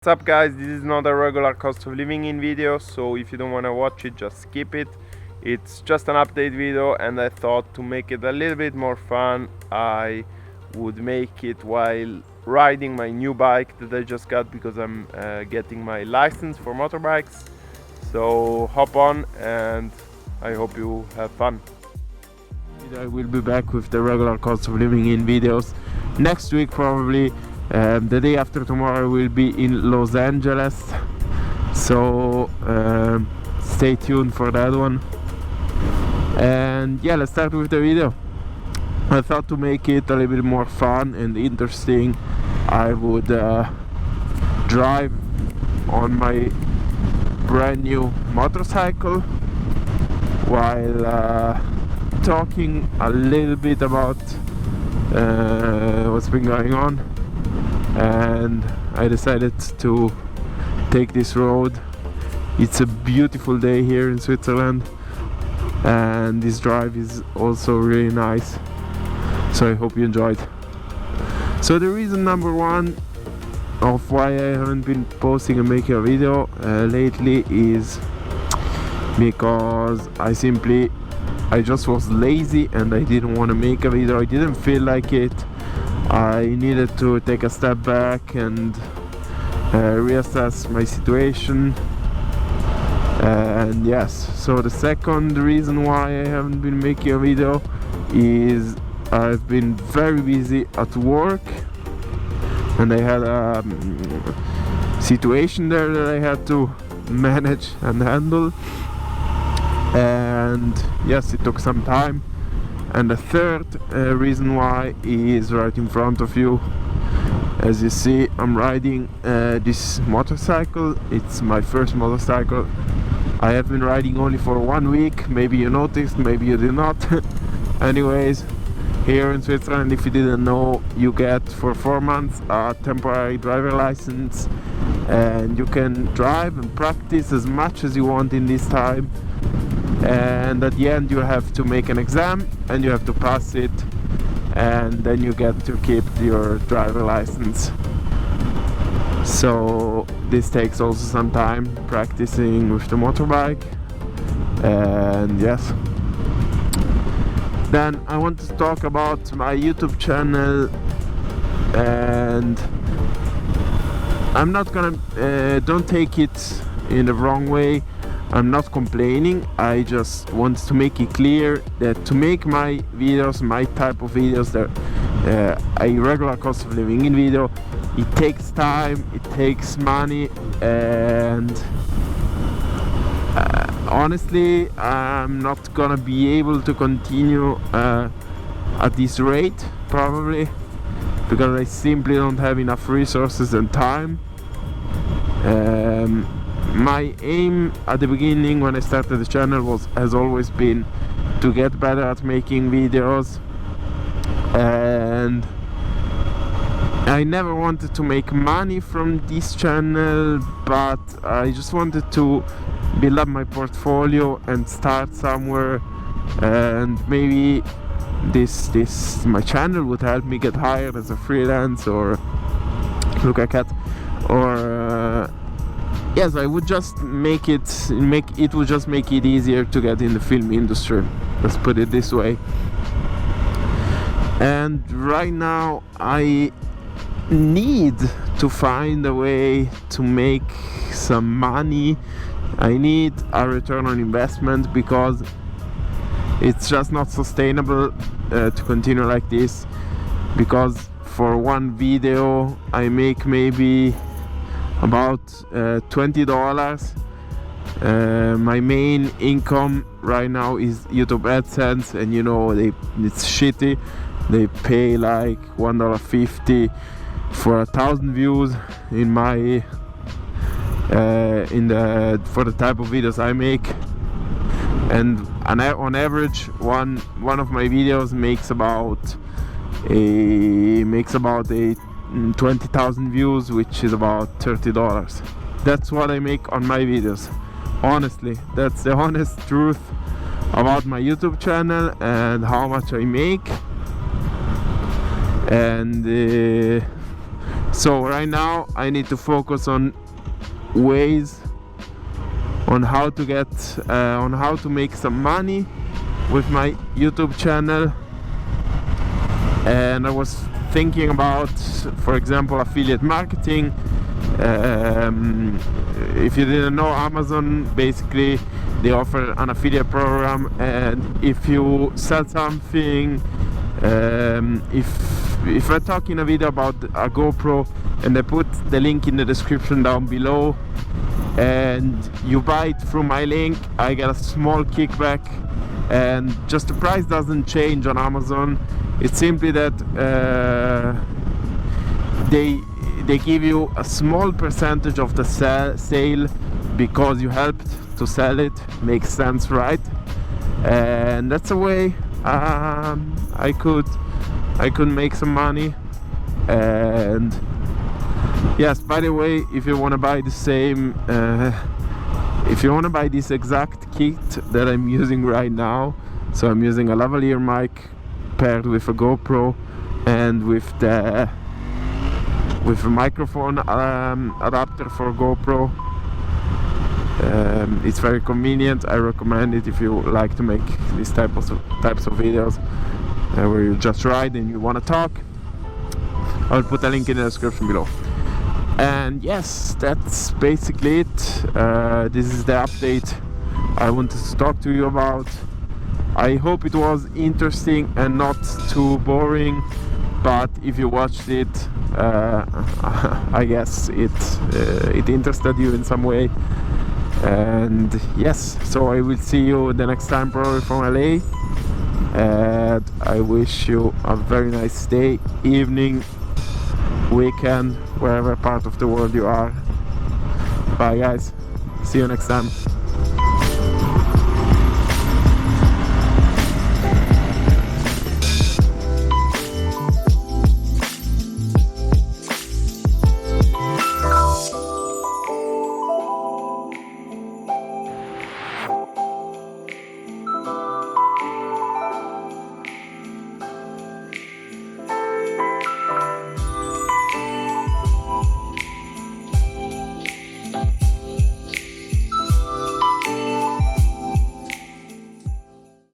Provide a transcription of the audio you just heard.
What's up guys, this is not a regular cost of living in video, so if you don't want to watch it, just skip it. It's just an update video, and I thought to make it a little bit more fun, I would make it while riding my new bike that I just got because I'm getting my license for motorbikes. So hop on and I hope you have fun. I will be back with the regular cost of living in videos next week probably. The day after tomorrow will be in Los Angeles, so stay tuned for that one. And yeah, let's start with the video. I thought to make it a little bit more fun and interesting, I would drive on my brand new motorcycle while talking a little bit about what's been going on. And I decided to take this road. It's a beautiful day here in Switzerland, and this drive is also really nice, so I hope you enjoyed. So the reason number one of why I haven't been posting and making a video lately is because I just was lazy and I didn't want to make a video. I didn't feel like it. I needed to take a step back and reassess my situation. And yes, so the second reason why I haven't been making a video is I've been very busy at work, and I had a situation there that I had to manage and handle, and yes, it took some time. And the third reason why is right in front of you. As you see, I'm riding this motorcycle. It's my first motorcycle. I have been riding only for 1 week. Maybe you noticed, maybe you did not. Anyways, here in Switzerland, if you didn't know, you get for 4 months a temporary driver license, and you can drive and practice as much as you want in this time. And at the end you have to make an exam and you have to pass it, and then you get to keep your driver license. So this takes also some time practicing with the motorbike. And yes, then I want to talk about my YouTube channel. And I'm not gonna don't take it in the wrong way, I'm not complaining. I just want to make it clear that to make my videos, my type of videos, that a regular cost of living in video, it takes time, it takes money, and honestly I'm not gonna be able to continue at this rate probably, because I simply don't have enough resources and time. My aim at the beginning when I started the channel has always been to get better at making videos, and I never wanted to make money from this channel, but I just wanted to build up my portfolio and start somewhere, and maybe this my channel would help me get hired as a freelance, or look at that, or yes, I would just make it would just make it easier to get in the film industry, let's put it this way. And right now I need to find a way to make some money. I need a return on investment, because it's just not sustainable to continue like this, because for one video I make maybe about $20. My main income right now is YouTube AdSense, and you know it's shitty. They pay like $1.50 for 1,000 views in my for the type of videos I make, and on average one of my videos makes about a 20,000 views, which is about $30. That's what I make on my videos. Honestly, that's the honest truth about my YouTube channel and how much I make. And So right now I need to focus on ways on how to get on how to make some money with my YouTube channel. And I was thinking about, for example, affiliate marketing. If you didn't know, Amazon basically they offer an affiliate program, and if you sell something, if I talk in a video about a GoPro and I put the link in the description down below and you buy it through my link, I get a small kickback, and just the price doesn't change on Amazon. It's simply that they give you a small percentage of the sale because you helped to sell it. Makes sense, right? And that's a way I could make some money. And yes, by the way, if you want to buy the same if you want to buy this exact kit that I'm using right now, so I'm using a lavalier mic paired with a GoPro and with a microphone adapter for GoPro. It's very convenient. I recommend it if you like to make these types of videos where you just ride and you want to talk. I'll put a link in the description below. And yes, that's basically it. This is the update I wanted to talk to you about. I hope it was interesting and not too boring, but if you watched it, I guess it interested you in some way. And yes, so I will see you the next time, probably from LA, and I wish you a very nice day, evening, weekend, wherever part of the world you are. Bye guys, see you next time.